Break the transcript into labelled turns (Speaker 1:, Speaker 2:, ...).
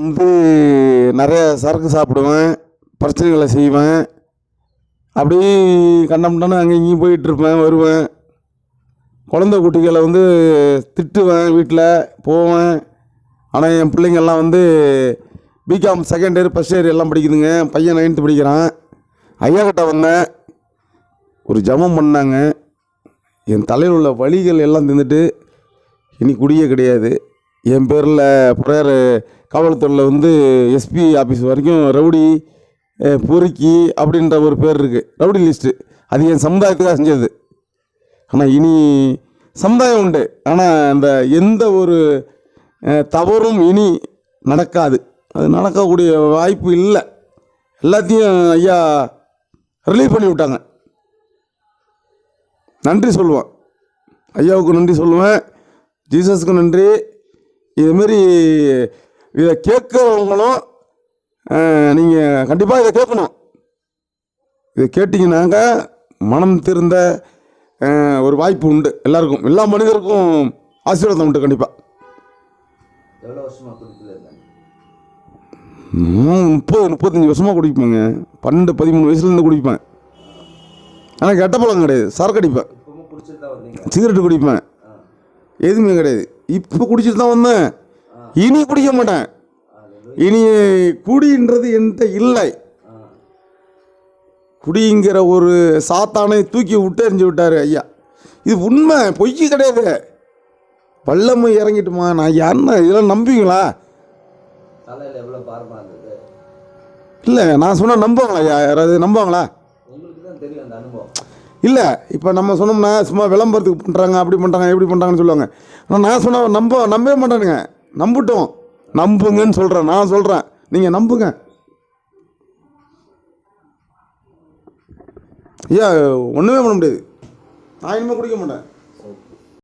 Speaker 1: வந்து நிறைய சரக்கு சாப்பிடுவேன், பிரச்சனைகளை செய்வேன். அப்படியே கண்டம்டான்னு அங்கே இங்கேயும் போயிட்டுருப்பேன், வருவேன். குழந்தை குட்டிகளை வந்து திட்டுவேன், வீட்டில் போவேன். ஆனால் என் பிள்ளைங்கள்லாம் வந்து BCom second year first year எல்லாம் படிக்குதுங்க. பையன் 9th படிக்கிறான். ஐயா கிட்ட வந்தேன், ஒரு ஜபம் பண்ணாங்க. என் தலையில் உள்ள வலிகள் எல்லாம் தின்னுட்டு இனி குடியே கிடையாது. என் பேரில் ப்ரேயர் காவல்துறையில் வந்து எஸ்பி ஆஃபீஸ் வரைக்கும் ரவுடி பொறுக்கி அப்படின்ற ஒரு பேர் இருக்குது, ரவுடி லிஸ்ட்டு. அது என் சமுதாயத்துக்காக செஞ்சது. ஆனால் இனி சமுதாயம் உண்டு, ஆனால் அந்த எந்த ஒரு தவறும் இனி நடக்காது. அது நடக்கக்கூடிய வாய்ப்பு இல்லை. எல்லாத்தையும் ஐயா ரிலீவ் பண்ணி விட்டாங்க. நன்றி சொல்லுவேன், ஐயாவுக்கு நன்றி சொல்லுவேன், ஜீசஸுக்கு நன்றி. இதுமாரி இதை கேட்குறவங்களும் நீங்கள் கண்டிப்பாக இதை கேட்கணும். இதை கேட்டிங்கன்னாங்க மனம் திருந்த ஒரு வாய்ப்பு உண்டு. எல்லாருக்கும், எல்லா மனிதருக்கும் ஆசீர்வாதம் உண்டு கண்டிப்பாக. 30-35 வருஷமாக குடிப்பேங்க. 12-13 வயசுலேருந்து குடிப்பேன். ஆனால் கெட்ட பழக்கம் கிடையாது. சரக்கு அடிப்பேன், சிகரெட்டு குடிப்பேன், எதுவுமே கிடையாது. இப்போ குடிச்சிட்டு தான் வந்தேன். இனி குடிக்க மாட்டேன். இனி குடின்றது என்கிட்ட இல்லை. குடிங்கிற ஒரு சாத்தானை தூக்கி விட்டு எறிஞ்சு விட்டார் ஐயா. இது உண்மை, பொய் கிடையாது. பள்ளமை இறங்கிட்டுமா, நான் யாருன்னா இதெல்லாம் நம்புவீங்களா? இல்லை, நான் சொன்னால் நம்புவாங்களா? யாராவது நம்புவாங்களா? இல்லை, இப்போ நம்ம சொன்னோம்னா சும்மா விளம்பரத்துக்கு பண்ணுறாங்க, அப்படி பண்ணுறாங்க, எப்படி பண்ணுறாங்கன்னு சொல்லுவாங்க. ஆனால் நான் சொன்னால் நம்பவே மாட்டேனுங்க. நம்பட்டும், நம்புங்கன்னு சொல்கிறேன். நான் சொல்கிறேன், நீங்கள் நம்புங்க. ஐயா ஒன்றுமே பண்ண முடியாது. நான் இனிமேல் குடிக்க மாட்டேன்.